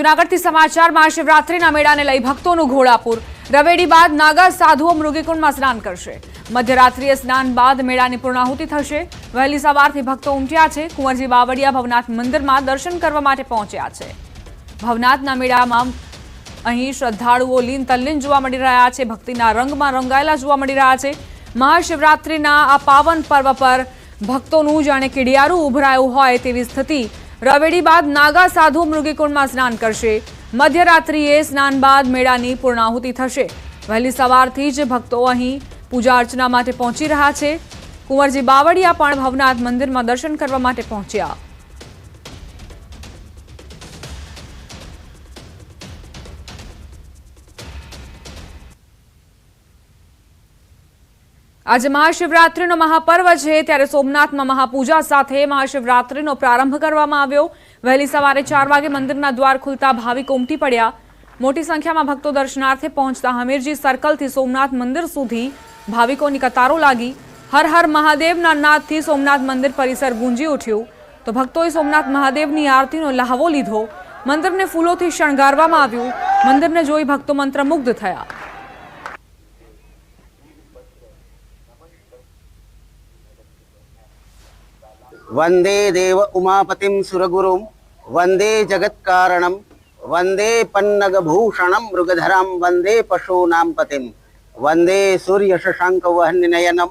જૂનાગઢથી સમાચાર મહાશિવરાત્રિના મેળાને લઈ ભક્તોનું ઘોડાપુર। રવેડી બાદ નાગા સાધુઓ મૃગીકુંડમાં સ્નાન કરશે। મધ્યરાત્રિએ સ્નાન બાદ મેળાની પૂર્ણાહુતિ થશે। વહેલી સવારથી ભક્તો ઉમટ્યા છે। કુંવરજી બાવળિયા ભવનાથ મંદિરમાં દર્શન કરવા માટે પહોંચ્યા છે। ભવનાથના મેળામાં અહીં શ્રદ્ધાળુઓ લીન તલ્લીન જોવા મળી રહ્યા છે। ભક્તિના રંગમાં રંગાયેલા જોવા મળી રહ્યા છે। મહાશિવરાત્રિના આ પાવન પર્વ પર ભક્તોનું જાણે કીડિયારું ઉભરાયું હોય તેવી સ્થિતિ। રવેડી બાદ નાગા સાધુ મૃગીકુંડમાં સ્નાન કરશે। મધ્યરાત્રિએ સ્નાન બાદ મેળાની પૂર્ણાહુતિ થશે। વહેલી સવારથી જ ભક્તો અહીં પૂજા અર્ચના માટે પહોંચી રહ્યા છે। કુંવરજી બાવળિયા પણ ભવનાથ મંદિરમાં દર્શન કરવા માટે પહોંચ્યા। आज महाशिवरात्रिनो महापर्व है त्यारे सोमनाथ में महापूजा साथे महाशिवरात्रिनो प्रारंभ करवामां आव्यो। वहेली सवारे 4 वागे मंदिरना द्वार खुलता भाविको उमटी पड्या। मोटी संख्या में भक्तों दर्शनार्थे पहोंचता हमीरजी सर्कल थी सोमनाथ मंदिर सुधी भाविकोनी कतारो लागी। हर हर महादेवना नादथी सोमनाथ मंदिर परिसर गूंजी उठ्युं। तो भक्तोए सोमनाथ महादेवनी आरतीनो लहावो लीधो। मंदिरने फूलोथी शणगारवामां आव्युं। मंदिरने जोई भक्तो मंत्रमुग्ध थया। वंदे देव उमापतिं सुरगुरुं वंदे जगत्कारणं वंदे पन्नगभूषणं मृगधरं वंदे पशूनां पतिं वंदे सूर्यशशाङ्कवह्निनयनं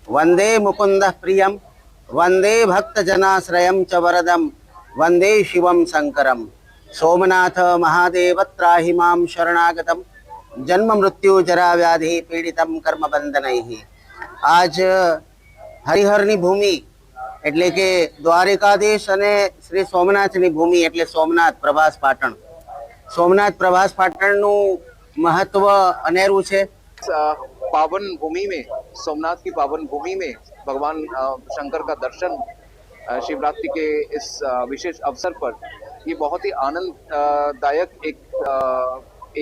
वंदे मुकुन्दः प्रियं वंदे भक्तजनाश्रयं च वरदं वंदे शिवं शङ्करं। सोमनाथ महादेव त्राहि मां शरणागतं जन्म मृत्यु जरा व्याधि पीड़ितं कर्मबंधनैः। आज हरिहरनी भूमि એટલે કે દ્વારિકાધીશ અને શ્રી સોમનાથની ભૂમિ એટલે સોમનાથ પ્રભાસ પાટણ। સોમનાથ પ્રભાસ પાટણનું મહત્વ અનેરું છે। पावन भूमि में, सोमनाथ की पावन भूमि में भगवान शंकर का दर्शन शिवरात्रि के इस विशेष अवसर पर ये बहुत ही आनंददायक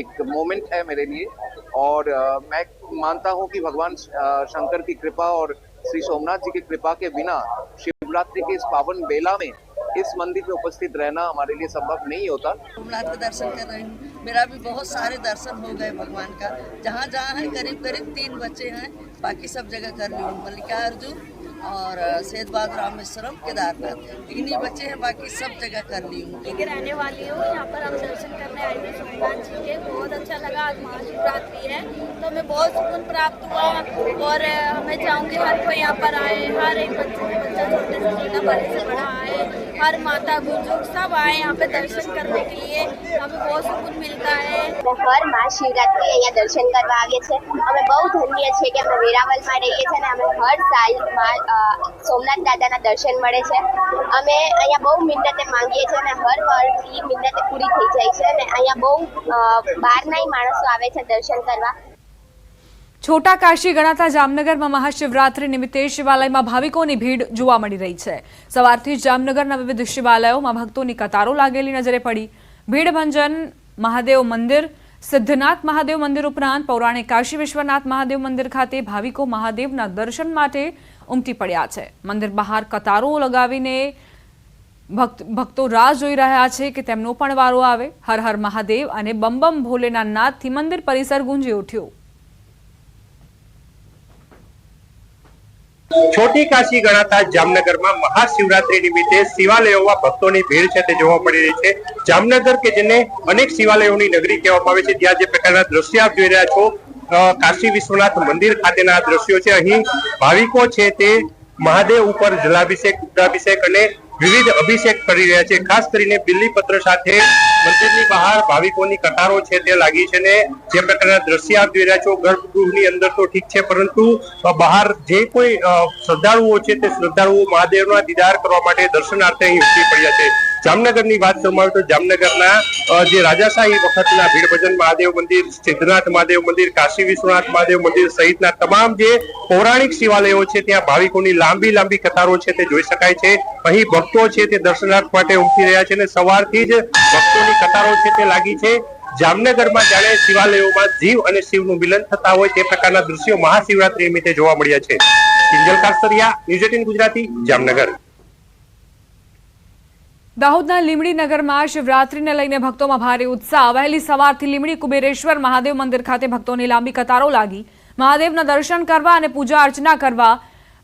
एक मोमेंट है मेरे लिए। और मैं मानता हूँ कि भगवान शंकर की कृपा और श्री सोमनाथ जी की कृपा के बिना शिवरात्रि के इस पावन बेला में इस मंदिर में उपस्थित रहना हमारे लिए संभव नहीं होता। सोमनाथ का दर्शन कर रही हूँ। मेरा भी बहुत सारे दर्शन हो गए भगवान का। जहाँ जहाँ है करीब 3 बच्चे हैं, बाकी सब जगह कर ली हूँ। मल्लिकार्जुन और सेठ बहादुर रामेश्वरम केदारनाथ 3 ही बच्चे हैं, बाकी सब जगह कर ली हूँ। के रहने वाली हूँ। यहाँ पर हम दर्शन करने आए हुए सोमनाथ जी के। बहुत अच्छा लगा। आज महाशिवरात्रि है तो हमें बहुत सुकून प्राप्त हुआ। और मैं चाहूँगी हर कोई यहाँ पर आए। हर एक बच्चा छोटे से छोटा बड़े से बड़ा आए। हर माता बुजुर्ग सब आए यहाँ पे दर्शन करने के लिए। हमें बहुत सुकून मिलता है। हर महाशिवरात्रि अँ दर्शन करवा आवीए छे। अमे बहुत धन्य छे कि अमे वेरावल में रहीए छे ने अमे हर साल सोमनाथ दादा दर्शन मळे छे। अमे अँ बहु मिन्नते मांगीए छे ने हर वर्षी मिन्नते पूरी थई जाय छे ने अँ बहु बहारनाय माणसो आवे छे दर्शन करवा। छोटा काशी गणाता जामनगर में महाशिवरात्रि निमित्ते शिवालय में भाविकों की भीड़ जोवा मळी रही है। सवारथी जामनगरना विविध शिवालयों में भक्तों की कतारो लागेली नजरे पड़ी। भीड़भंजन महादेव मंदिर, सिद्धनाथ महादेव मंदिर उपरांत पौराणिक काशी विश्वनाथ महादेव मंदिर खाते भाविको महादेवना दर्शन माटे उमटी पड्या छे। मंदिर बहार कतारो लगावीने भक्तो राह जोई रह्या छे कि तेमनो पण वारो आवे। हर हर महादेव अने बम बम भोलेना नादथी मंदिर परिसर गूंजी उठ्युं। छोटी काशी गणाता जामनगर में महाशिवरात्रि निमित्ते शिवालयों में भक्तों की भीड़ है जोवा मळी रही है। जामनगर के जेने अनेक शिवालयों की नगरी कहवामां आवे छे त्यां जे प्रकारना दृश्य आप जोई रह्या छो काशी विश्वनाथ मंदिर खातेना दृश्यो छे। અહીં ભાવિકો છે તે મહાદેવ ઉપર જલાભિષેક, રૂદ્રાભિષેક અને વિવિધ અભિષેક કરી રહ્યા છે। ખાસ કરીને બિલ્લીપત્ર સાથે મંદિરની બહાર ભાવિકોની કતારો છે તે લાગી છે ને જે પ્રકારના દ્રશ્ય આપ જોઈ રહ્યા છો ગર્ભગૃહની અંદર તો ઠીક છે પરંતુ બહાર જે કોઈ શ્રદ્ધાળુઓ છે તે શ્રદ્ધાળુઓ મહાદેવના દીદાર કરવા માટે દર્શનાર્થે અહીં ઉમટી પડ્યા છે। જામનગરની વાત કરવામાં આવે તો જામનગરના જે રાજાશાહી વખતના ભીડભજન મહાદેવ મંદિર, સિદ્ધનાથ મહાદેવ મંદિર, કાશી વિશ્વનાથ મહાદેવ મંદિર સહિતના તમામ જે પૌરાણિક શિવાલયો છે ત્યાં ભાવિકોની લાંબી લાંબી કતારો છે તે જોઈ શકાય છે। અહીં ભક્તો છે તે દર્શનાર્થ માટે ઉમટી રહ્યા છે અને સવારથી જ ભક્તોની કતારો છે તે લાગી છે। જામનગરમાં જાણે શિવાલયોમાં જીવ અને શિવનું મિલન થતા હોય તે પ્રકારના દૃશ્યો મહાશિવરાત્રી નિમિત્તે જોવા મળ્યા છે। કિંજલ કાસ્તરિયા, ન્યૂઝ 18 ગુજરાતી, જામનગર। દાહોદના લીંબડી નગરમાં શિવરાત્રીને લઈને ભક્તોમાં ભારે ઉત્સાહ। વહેલી સવારથી લીંબડી કુબેરેશ્વર મહાદેવ મંદિર ખાતે ભક્તોની લાંબી કતારો લાગી। મહાદેવના દર્શન કરવા અને પૂજા અર્ચના કરવા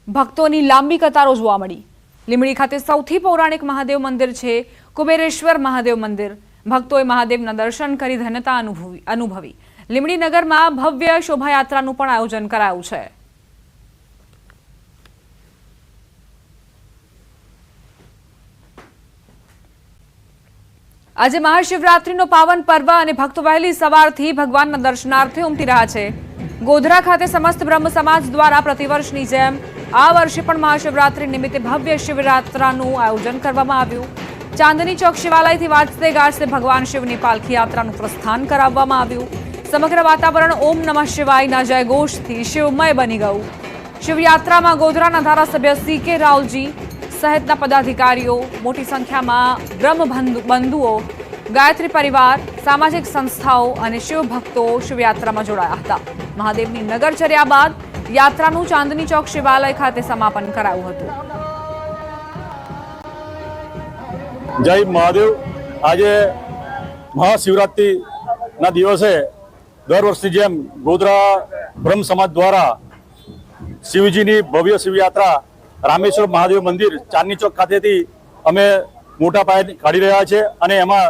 ભક્તોની લાંબી કતારો જોવા મળી। લીંબડી ખાતે સૌથી પૌરાણિક મહાદેવ મંદિર છે કુબેરેશ્વર મહાદેવ મંદિર। ભક્તોએ મહાદેવના દર્શન કરી ધન્યતા અનુભવી। લીંબડી નગરમાં ભવ્ય શોભાયાત્રાનું પણ આયોજન કરાયું છે। આજે મહાશિવરાત્રીનો પાવન પર્વ અને ભક્તો વહેલી સવારથી ભગવાનના દર્શનાર્થે ઉમટી રહ્યા છે। ગોધરા ખાતે સમસ્ત બ્રહ્મ સમાજ દ્વારા પ્રતિવર્ષની જેમ આ વર્ષે પણ મહાશિવરાત્રી નિમિત્તે ભવ્ય શિવયાત્રાનું આયોજન કરવામાં આવ્યું। ચાંદની ચોક શિવાલયથી વાજતે ગાજતે ભગવાન શિવની પાલખી યાત્રાનું પ્રસ્થાન કરાવવામાં આવ્યું। સમગ્ર વાતાવરણ ઓમ નમઃ શિવાયના જયઘોષથી શિવમય બની ગયું। શિવયાત્રામાં ગોધરાના ધારાસભ્ય CK રાવલજી સહિતના પદાધિકારીઓ, મોટી સંખ્યામાં બ્રહ્મ બંધુઓ, ગાયત્રી પરિવાર, સામાજિક સંસ્થાઓ અને શિવભક્તો શિવયાત્રામાં જોડાયા હતા। મહાદેવની નગરચર્યા બાદ યાત્રાનું ચાંદની ચોક શિવાલય ખાતે સમાપન કરાયું હતું। જય મહાદેવ। આજે મહાશિવરાત્રિના દિવસે દર વર્ષની જેમ ગોધરા બ્રહ્મ સમાજ દ્વારા શિવજીની ભવ્ય શિવયાત્રા રામેશ્વર મહાદેવ મંદિર ચાંદની ચોક ખાતેથી અમે મોટા પાયે કાઢી રહ્યા છે અને એમાં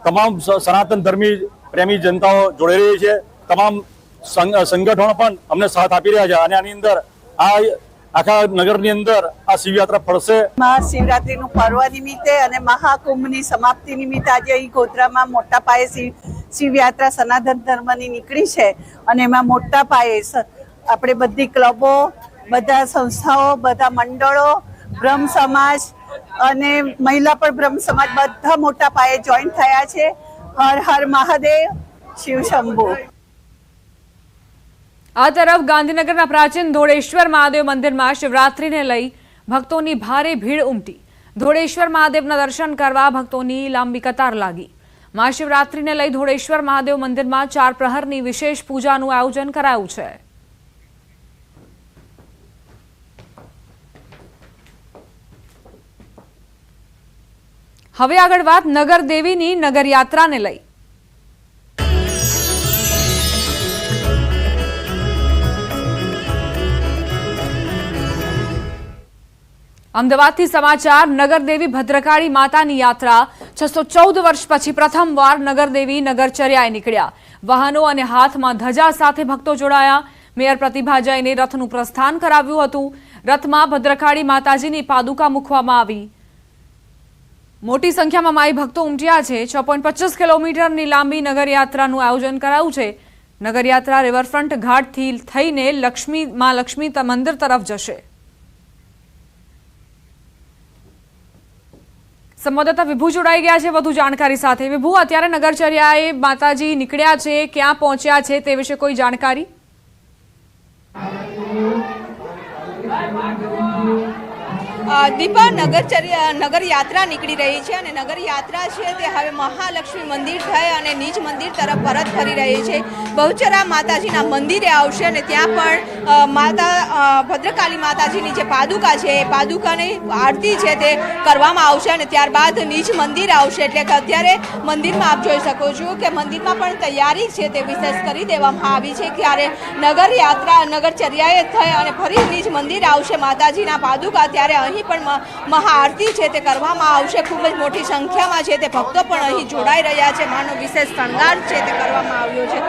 તમામ સનાતન ધર્મી પ્રેમી જનતાઓ જોડાઈ રહી છે। તમામ સંગઠનો પણ અમને સાથ આપી રહ્યા છે અને આની અંદર આ આખા નગરની અંદર આ શિવયાત્રા ફરશે। મહાશિવરાત્રીનું પર્વ નિમિત્તે અને મહાકુંભની સમાપ્તિ નિમિત્તે આજે અહીં ગોધરામાં મોટા પાયે શિવયાત્રા સનાતન ધર્મની નીકળી છે અને એમાં મોટા પાયે આપણે બધી ક્લબો, બધા સંસ્થાઓ, બધા મંડળો, બ્રહ્મ સમાજ અને મહિલા પણ બ્રહ્મ સમાજ બધા મોટા પાયે જોઈન થયા છે। હર હર મહાદેવ, શિવ શંભુ। આ તરફ ગાંધીનગરના પ્રાચીન ધોળેશ્વર મહાદેવ મંદિરમાં શિવરાત્રીને લઈ ભક્તોની ભારે ભીડ ઉમટી। ધોળેશ્વર મહાદેવના દર્શન કરવા ભક્તોની લાંબી કતાર લાગી। મહાશિવરાત્રીને લઈ ધોળેશ્વર મહાદેવ મંદિરમાં 4 પ્રહરની વિશેષ પૂજાનું આયોજન કરાયું છે। હવે આગળ વાત નગર દેવીની નગર યાત્રાને લઈ। અમદાવાદથી સમાચાર। નગરદેવી ભદ્રકાળી માતાની યાત્રા 614 વર્ષ પછી પ્રથમવાર નગરદેવી નગરચર્યાએ નીકળ્યા। વાહનો અને હાથમાં ધજા સાથે ભક્તો જોડાયા। મેયર પ્રતિભા જૈને રથનું પ્રસ્થાન કરાવ્યું હતું। રથમાં ભદ્રકાળી માતાજીની પાદુકા મૂકવામાં આવી। મોટી સંખ્યામાં માઈ ભક્તો ઉમટ્યા છે। 6.25 કિલોમીટરની લાંબી નગરયાત્રાનું આયોજન કરાયું છે। નગરયાત્રા રિવરફ્રન્ટ ઘાટથી થઈને માં લક્ષ્મી મંદિર તરફ જશે। સંવાદદાતા વિભુ જોડાઈ ગયા છે વધુ જાણકારી સાથે। વિભુ, અત્યારે નગરચર્યાએ માતાજી નીકળ્યા છે, ક્યાં પહોંચ્યા છે તે વિશે કોઈ જાણકારી? દીપા, નગર યાત્રા નીકળી રહી છે અને નગર યાત્રા છે તે હવે મહાલક્ષ્મી મંદિર થઈ અને નિજ મંદિર તરફ પરત ફરી રહી છે। બહુચરા માતાજીના મંદિરે આવશે અને ત્યાં પણ ભદ્રકાળી માતાજીની જે પાદુકા છે એ પાદુકાની આરતી છે તે કરવામાં આવશે અને ત્યારબાદ નિજ મંદિર આવશે। એટલે કે અત્યારે મંદિરમાં આપ જોઈ શકો છો કે મંદિરમાં પણ તૈયારી છે તે વિશેષ કરી દેવામાં આવી છે। ત્યારે નગરચર્યાએ થઈ અને ફરી નિજ મંદિર આવશે માતાજીના પાદુકા, ત્યારે અહીં પણ મહાઆરતી છે તે કરવામાં આવશે। ખૂબ જ મોટી સંખ્યામાં છે તે ભક્તો પણ અહીં જોડાઈ રહ્યા છે। માનો વિશેષ શણગાર છે તે કરવામાં આવ્યો છે।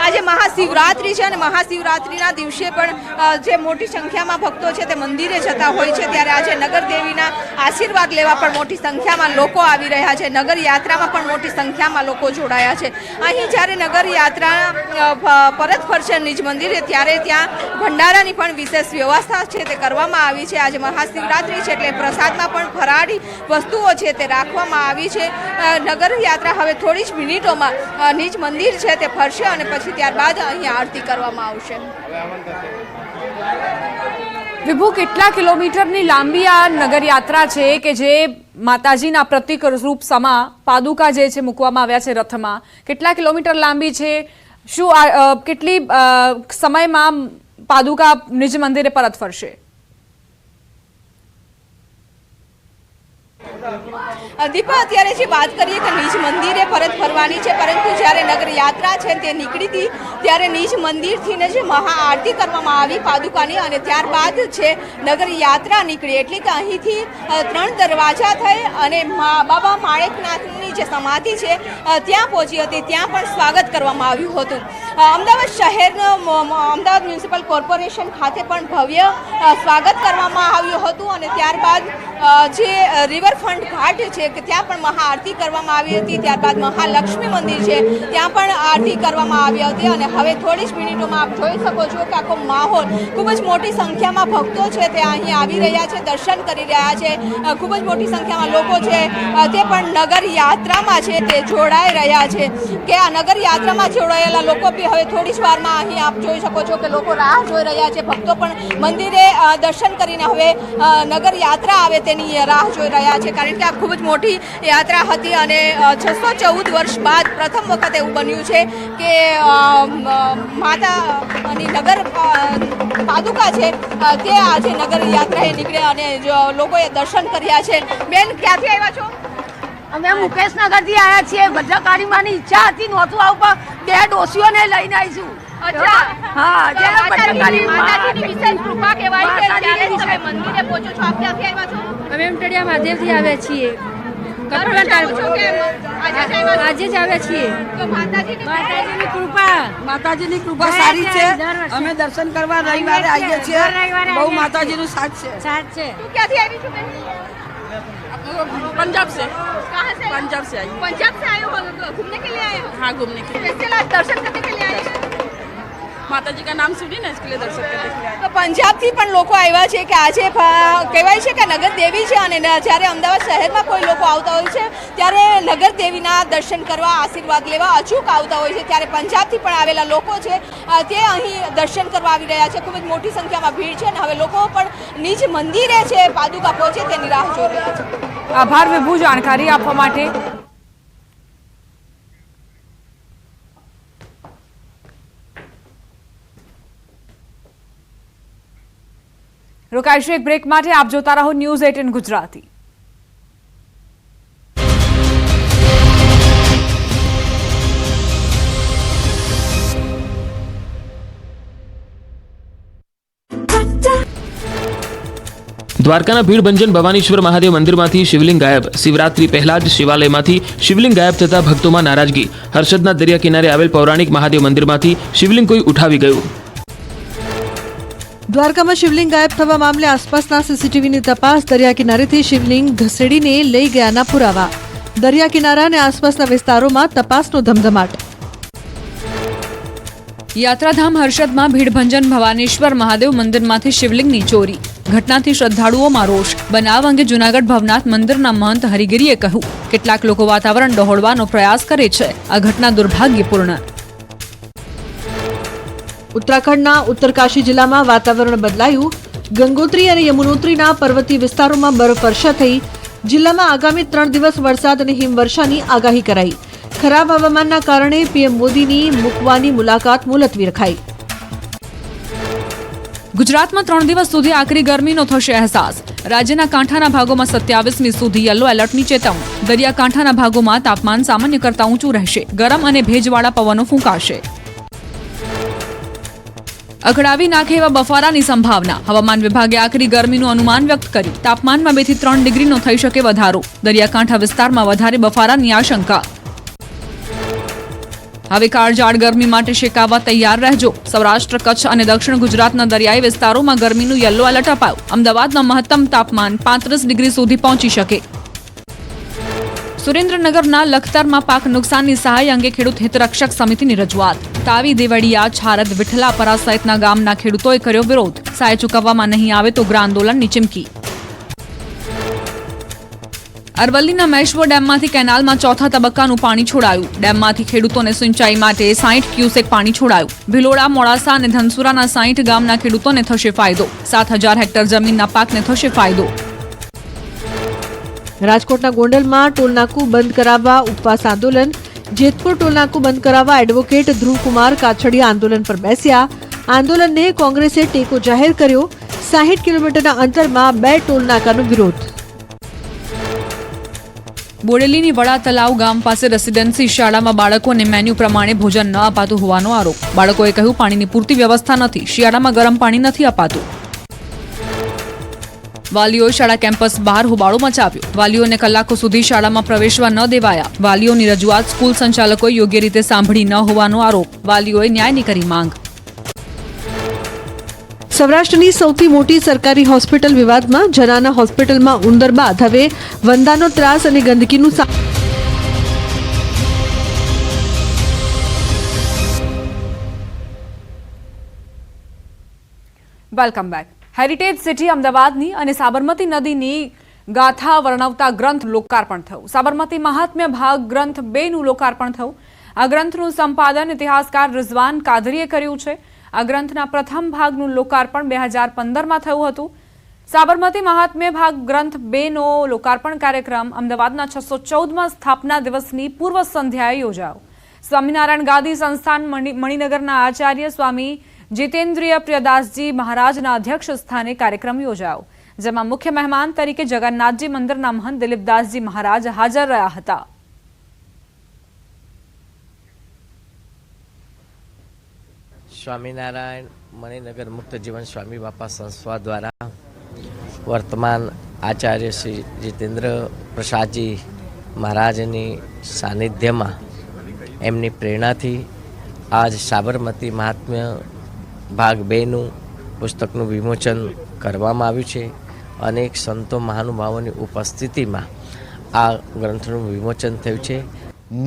આજે મહાશિવરાત્રી છે અને મહાશિવરાત્રીના દિવસે પણ જે મોટી સંખ્યામાં ભક્તો છે તે મંદિરે જતા હોય છે, ત્યારે આજે નગરદેવીના આશીર્વાદ લેવા પણ મોટી સંખ્યામાં લોકો આવી રહ્યા છે। નગર યાત્રામાં પણ મોટી સંખ્યામાં લોકો જોડાયા છે। અહીં જ્યારે નગર યાત્રા પરત ફરશે નિજ મંદિરે, ત્યારે ત્યાં ભંડારાની પણ વિશેષ વ્યવસ્થા છે તે કરવામાં આવી છે। આજે મહાશિવરાત્રી છે એટલે પ્રસાદમાં પણ ફરાળી વસ્તુઓ છે તે રાખવામાં આવી છે। નગર યાત્રા હવે થોડી જ મિનિટોમાં નિજ મંદિર છે તે ફરશે અને પછી ત્યારબાદ અહીં આરતી કરવામાં આવશે। વિભુ, કેટલા કિલોમીટરની લાંબી આ નગર યાત્રા છે કે જે માતાજીના પ્રતીક રૂપ સમા પાદુકા જે છે મૂકવામાં આવ્યા છે રથમાં, કેટલા કિલોમીટર લાંબી છે? શું કેટલી સમયમાં પાદુકા નિજ મંદિરે પરત ફરશે? દીપા, અત્યારે જે વાત કરીએ કે નિજ મંદિરે પરત ફરવાની છે, પરંતુ જ્યારે નગર યાત્રા છે તે નીકળી હતી ત્યારે નિજ મંદિરથી ને જે મહાઆરતી કરવામાં આવી પાદુકાની અને ત્યારબાદ છે નગર યાત્રા નીકળી, એટલે કે અહીંથી 3 દરવાજા થઈ અને બાબા માણેકનાથની જે સમાધિ છે ત્યાં પહોંચી હતી, ત્યાં પણ સ્વાગત કરવામાં આવ્યું હતું. અમદાવાદ શહેરનો અમદાવાદ મ્યુનિસિપલ કોર્પોરેશન ખાતે પણ ભવ્ય સ્વાગત કરવામાં આવ્યું હતું અને ત્યારબાદ જે રિવરફ્રન્ટ ઘાટ છે કે ત્યાં પણ મહાઆરતી કરવામાં આવી હતી. ત્યારબાદ મહાલક્ષ્મી મંદિર છે ત્યાં પણ આરતી કરવામાં આવી હતી અને હવે થોડી જ મિનિટોમાં આપ જોઈ શકો છો કે આખો માહોલ ખૂબ જ મોટી સંખ્યામાં ભક્તો છે તે અહીં આવી રહ્યા છે, દર્શન કરી રહ્યા છે. ખૂબ જ મોટી સંખ્યામાં લોકો છે તે પણ નગર યાત્રામાં છે તે જોડાઈ રહ્યા છે કે આ નગર યાત્રામાં જોડાયેલા લોકો બી હવે થોડી જ વારમાં અહીં આપ જોઈ શકો છો કે લોકો રાહ જોઈ રહ્યા છે. ભક્તો પણ મંદિરે દર્શન કરીને હવે નગર યાત્રા આવે તેની રાહ જોઈ રહ્યા છે, કારણ કે આ ખૂબ જ મોટી યાત્રા હતી અને 614 વર્ષ બાદ પ્રથમ વખત એવું બન્યું છે કે માતાની નગર પાદુકા છે તે આજે નગર યાત્રાએ નીકળે અને લોકોએ દર્શન કર્યા છે. બેન, ક્યાંથી આવ્યા છો? અમે મુકેશનગરથી આવ્યા છીએ. ભદ્રકાળી માની ઈચ્છા હતી, નહોતું આવું પણ 2 ડોસીઓને લઈને આવીશું. અચ્છા, હા, ભદ્રકાળી માતાજીની વિશેષ કૃપા કહેવાય છે. ત્યારે તમે મંદિરે પહોંચો છો. આપ ક્યાંથી આવ્યા છો? અમે ઉમટડિયા મહાદેવથી આવ્યા છીએ. આજે જ આવ્યા છીએ. તો માતાજીની માતાજીની કૃપા સારી છે. અમે દર્શન કરવા રવિવારે આવીએ છીએ. બહુ માતાજીનું સાથ છે. તું ક્યાંથી આવી છું બેન? पंजाब से कहाँ से? पंजाब से आई. पंजाब से आए हो घूमने के लिए आए हो? हाँ, घूमने के लिए. स्पेशल आज दर्शन करने के लिए आए हैं? माता जी का नाम सुनी ना, इसके लिए दर्शन करने के लिए. તો પંજાબથી પણ લોકો આવ્યા છે કે આજે કહેવાય છે કે નગર દેવી છે અને જ્યારે અમદાવાદ શહેરમાં કોઈ લોકો આવતા હોય છે ત્યારે નગર દેવીના દર્શન કરવા, આશીર્વાદ લેવા અચૂક આવતા હોય છે, ત્યારે પંજાબથી પણ આવેલા લોકો છે તે અહીં દર્શન કરવા આવી રહ્યા છે. ખૂબ જ મોટી સંખ્યામાં ભીડ છે અને હવે લોકો પણ નિજ મંદિરે છે પાદુકા પહોંચે તેની રાહ જોઈ રહ્યા છે. આભાર વિભુ જાણકારી આપવા માટે. રોકાઈશું એક બ્રેક માટે. આપ જોતા રહો ન્યૂઝ 18 ગુજરાતી. દ્વારકાના ભીડભંજન ભવાનીશ્વર મહાદેવ મંદિરમાંથી શિવલિંગ ગાયબ. શિવરાત્રી પહેલા જ શિવાલયમાંથી શિવલિંગ ગાયબ થતા ભક્તોમાં નારાજગી. હર્ષદના દરિયા કિનારે આવેલ પૌરાણિક મહાદેવ મંદિરમાંથી શિવલિંગ કોઈ ઉઠાવી ગયું. દ્વારકામાં શિવલિંગ ગાયબ થવા મામલે આસપાસના સીસીટીવીની તપાસ. દરિયા કિનારેથી શિવલિંગ ઘસેડીને લઈ ગયાના પુરાવા. દરિયા કિનારા અને આસપાસના વિસ્તારોમાં તપાસનો ધમધમાટ. યાત્રાધામ હર્ષદમાં ભીડભંજન ભવાનીશ્વર મહાદેવ મંદિરમાંથી શિવલિંગની ચોરી. ઘટનાથી શ્રદ્ધાળુઓમાં રોષ. બનાવ અંગે જૂનાગઢ ભવનાથ મંદિરના મહંત હરિગીરીએ કહ્યું, કેટલાક લોકો વાતાવરણ ડહોળવાનો પ્રયાસ કરે છે. આ ઘટના દુર્ભાગ્યપૂર્ણ. ઉત્તરાખંડના ઉત્તરકાશી જિલ્લામાં વાતાવરણ બદલાયું. ગંગોત્રી અને યમુનોત્રીના પર્વતીય વિસ્તારોમાં બરફવર્ષા થઈ. જિલ્લામાં આગામી 3 દિવસ વરસાદ અને હિમવર્ષાની આગાહી કરાઈ. ખરાબ હવામાનના કારણે પીએમ મોદીની મૂકવાની મુલાકાત મુલતવી રખાઈ. ગુજરાતમાં 3 દિવસ સુધી આકરી ગરમીનો થશે અહેસાસ. રાજ્યના કાંઠાના ભાગોમાં 27મી સુધી યલો એલર્ટની ચેતવણી. દરિયાકાંઠાના ભાગોમાં તાપમાન સામાન્ય કરતાં ઊંચું રહેશે. ગરમ અને ભેજવાળા પવનો ફૂંકાશે. અકળાવી નાખે એવા બફારાની સંભાવના. હવામાન વિભાગે આકરી ગરમીનું અનુમાન વ્યક્ત કર્યું. તાપમાનમાં 2 થી 3 ડિગ્રીનો થઈ શકે વધારો. દરિયાકાંઠા વિસ્તારમાં વધારે બફારાની આશંકા. હવે કાળઝાળ ગરમી માટે શેકાવા તૈયાર રહેજો. સૌરાષ્ટ્ર, કચ્છ અને દક્ષિણ ગુજરાતના દરિયાઈ વિસ્તારોમાં ગરમીનું યલો એલર્ટ અપાયું. અમદાવાદમાં મહત્તમ તાપમાન 35 ડિગ્રી સુધી પહોંચી શકે. સુરેન્દ્રનગરના લખતરમાં પાક નુકસાનની સહાય અંગે ખેડૂત હિતરક્ષક સમિતિની રજૂઆત. તાવી, દેવળિયા, છારદ, વિઠલાપરા સહિતના ગામના ખેડૂતોએ કર્યો વિરોધ. સહાય ચૂકવવામાં નહીં આવે તો ઉગ્ર આંદોલનની ચીમકી. અરવલ્લીના મેશ્વો ડેમમાંથી કેનાલમાં 4થા તબક્કાનું પાણી છોડાયું. ડેમમાંથી ખેડૂતોને સિંચાઈ માટે 60 ક્યુસેક પાણી છોડાયું. ભિલોડા, મોડાસા અને ધનસુરાના 60 ગામના ખેડૂતોને થશે ફાયદો. 7000 હેક્ટર જમીનના પાકને થશે ફાયદો. રાજકોટના ગોંડલમાં ટોલનાકું બંધ કરાવવા ઉપવાસ આંદોલન. જેતપુર ટોલનાકું બંધ કરાવવા એડવોકેટ ધ્રુવકુમાર કાછડિયા આંદોલન પર બેસ્યા. આંદોલનને કોંગ્રેસે ટેકો જાહેર કર્યો. 60 કિલોમીટરના અંતરમાં 2 ટોલનાકાનો વિરોધ. બોડેલીની વડા તલાવ ગામ પાસે રેસિડેન્સી શાળામાં બાળકોને મેન્યુ પ્રમાણે ભોજન ન અપાતું હોવાનો આરોપ. બાળકોએ કહ્યું પાણીની પૂરતી વ્યવસ્થા નથી, શિયાળામાં ગરમ પાણી નથી અપાતું. વાલીઓએ શાળા કેમ્પસ બહાર હોબાળો મચાવ્યો. વાલીઓને કલાકો સુધી શાળામાં પ્રવેશવા ન દેવાયા. વાલીઓની રજૂઆત સ્કૂલ સંચાલકોએ યોગ્ય રીતે સાંભળી ન હોવાનો આરોપ. વાલીઓએ ન્યાયની કરી માંગ. સૌરાષ્ટ્રની સૌથી મોટી સરકારી હોસ્પિટલ વિવાદમાં. જનાના હોસ્પિટલમાં ઉંદર બાદ હવે વંદાનો ત્રાસ અને ગંદકીનું વેલકમ બેક. હેરિટેજ સિટી અમદાવાદની અને સાબરમતી નદીની ગાથા વર્ણવતા ગ્રંથ લોકાર્પણ થયું. સાબરમતી મહાત્મ્ય ભાગ ગ્રંથ 2 નું લોકાર્પણ થયું. આ ગ્રંથનું સંપાદન ઇતિહાસકાર રિઝવાન કાદરીએ કર્યું છે. આ ગ્રંથના પ્રથમ ભાગનું લોકાર્પણ 2015માં થયું હતું. સાબરમતી મહાત્મ્ય ભાગ ગ્રંથ 2 નો લોકાર્પણ કાર્યક્રમ અમદાવાદના 614માં સ્થાપના દિવસની પૂર્વ સંધ્યાએ યોજાયો. સ્વામિનારાયણ ગાદી સંસ્થાન મણિનગરના આચાર્ય સ્વામી જીતેન્દ્રિય પ્રિયદાસજી મહારાજના અધ્યક્ષ સ્થાને કાર્યક્રમ યોજાયો, જેમાં મુખ્ય મહેમાન તરીકે જગન્નાથજી મંદિરના મહંત દિલીપદાસજી મહારાજ હાજર રહ્યા હતા. સ્વામિનારાયણ મણિનગર મુક્ત જીવન સ્વામી બાપા સંસ્થા દ્વારા વર્તમાન આચાર્ય શ્રી જીતેન્દ્ર પ્રસાદજી મહારાજની સાનિધ્યમાં એમની પ્રેરણાથી આજ સાબરમતી મહાત્મ્ય ભાગ 2નું પુસ્તકનું વિમોચન કરવામાં આવ્યું છે. અનેક સંતો મહાનુભાવોની ઉપસ્થિતિમાં આ ગ્રંથનું વિમોચન થયું છે.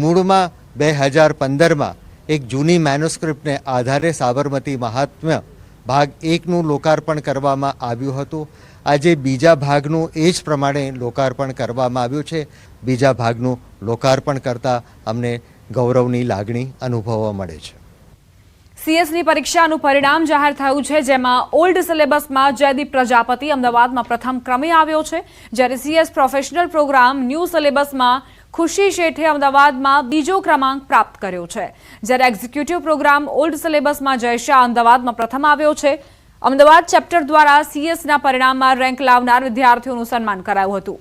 મૂળમાં 2015માં એક જૂની મેન્યુસ્ક્રિપ્ટને આધારે સાબરમતી મહાત્મ્ય ભાગ 1નું લોકાર્પણ કરવામાં આવ્યું હતું. આજે બીજા ભાગનું એ જ પ્રમાણે લોકાર્પણ કરવામાં આવ્યું છે. બીજા ભાગનું લોકાર્પણ કરતાં અમને ગૌરવની લાગણી અનુભવવા મળે છે. સીએસની પરીક્ષાનું પરિણામ જાહેર થયું છે, જેમાં ઓલ્ડ સિલેબસમાં જયદીપ પ્રજાપતિ અમદાવાદમાં પ્રથમ ક્રમે આવ્યો છે, જ્યારે સીએસ પ્રોફેશનલ પ્રોગ્રામ ન્યૂ સિલેબસમાં ખુશી શેઠે અમદાવાદમાં બીજો ક્રમાંક પ્રાપ્ત કર્યો છે, જ્યારે executive programme old સિલેબસમાં Jay Shah અમદાવાદમાં પ્રથમ આવ્યો છે. અમદાવાદ ચેપ્ટર દ્વારા સીએસના પરિણામમાં રેન્ક લાવનાર વિદ્યાર્થીઓનું સન્માન કરાયું હતું.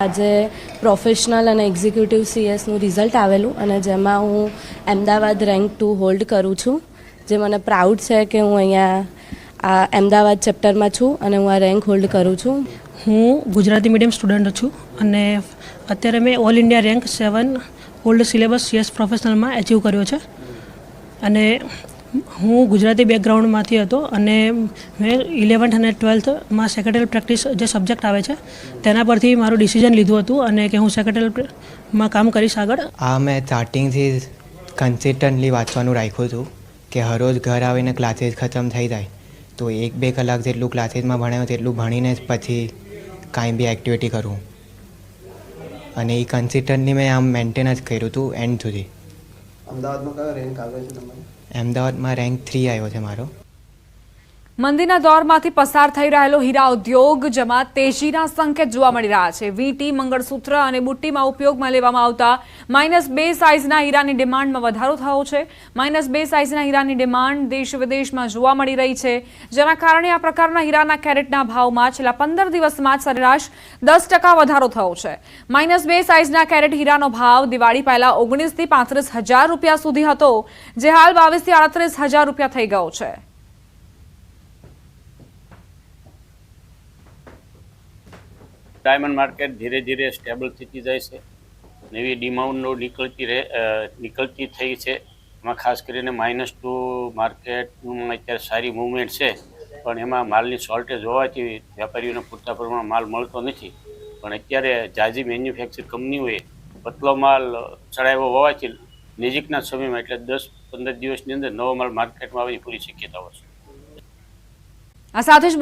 આજે પ્રોફેશનલ અને એક્ઝિક્યુટિવ સીએસનું રિઝલ્ટ આવેલું અને જેમાં હું અમદાવાદ રેન્ક 2 હોલ્ડ કરું છું, જે મને પ્રાઉડ છે કે હું અહીંયા આ અમદાવાદ ચેપ્ટરમાં છું અને હું આ રેન્ક હોલ્ડ કરું છું. હું ગુજરાતી મીડિયમ સ્ટુડન્ટ છું અને અત્યારે મેં all India rank 7 old syllabus CS પ્રોફેશનલમાં એચીવ કર્યો છે. અને હું ગુજરાતી બેકગ્રાઉન્ડમાંથી હતો અને મેં 11th અને 12thમાં સેક્રેટરી પ્રેક્ટિસ જે સબ્જેક્ટ આવે છે તેના પરથી મારું ડિસિઝન લીધું હતું અને કે હું સેક્રેટરીમાં કામ કરીશ આગળ. મેં સ્ટાર્ટિંગથી કન્સિસ્ટન્ટલી વાંચવાનું રાખ્યું હતું કે હરરોજ ઘર આવીને ક્લાસીસ ખતમ થઈ જાય તો 1-2 કલાક જેટલું ક્લાસીસમાં ભણાવ્યું તેટલું ભણીને જ પછી કાંઈ બી એક્ટિવિટી કરું, અને એ કન્સિસ્ટન્ટલી મેં આમ મેન્ટેન જ કર્યું હતું એન્ડ સુધી. અમદાવાદમાં કયો રેન્ક આવ્યો છે તમારો? અમદાવાદમાં રેન્ક 3 આવ્યો છે મારો. મંદીના દોરમાંથી પસાર થઈ રહેલો હીરા ઉદ્યોગ જેમાં તેજીના સંકેત જોવા મળી રહ્યા છે. વીંટી, મંગળસૂત્ર અને બુટ્ટીમાં ઉપયોગમાં લેવામાં આવતા -2 સાઇઝના હીરાની ડિમાન્ડમાં વધારો થયો છે. -2 સાઇઝના હીરાની ડિમાન્ડ દેશ વિદેશમાં જોવા મળી રહી છે, જેના કારણે આ પ્રકારના હીરાના કેરેટના ભાવમાં છેલ્લા 15 દિવસમાં સરેરાશ 10% વધારો થયો છે. -2 સાઇઝના કેરેટ હીરાનો ભાવ દિવાળી પહેલા 19 થી 35,000 રૂપિયા સુધી હતો, જે હાલ 22 થી 38,000 રૂપિયા થઈ ગયો છે. ડાયમંડ માર્કેટ ધીરે ધીરે સ્ટેબલ થતી જાય છે. નવી ડિમાન્ડો નીકળતી થઈ છે. એમાં ખાસ કરીને -2 માર્કેટમાં અત્યારે સારી મૂવમેન્ટ છે, પણ એમાં માલની શોર્ટેજ હોવાથી વેપારીઓને પૂરતા પ્રમાણમાં માલ મળતો નથી. પણ અત્યારે જાજી મેન્યુફેક્ચર કંપનીઓએ પતલો માલ ચડાવ્યો હોવાથી નજીકના સમયમાં એટલે 10-15 દિવસની અંદર નવો માલ માર્કેટમાં આવવાની પૂરી શક્યતાઓ છે. આ સાથે જ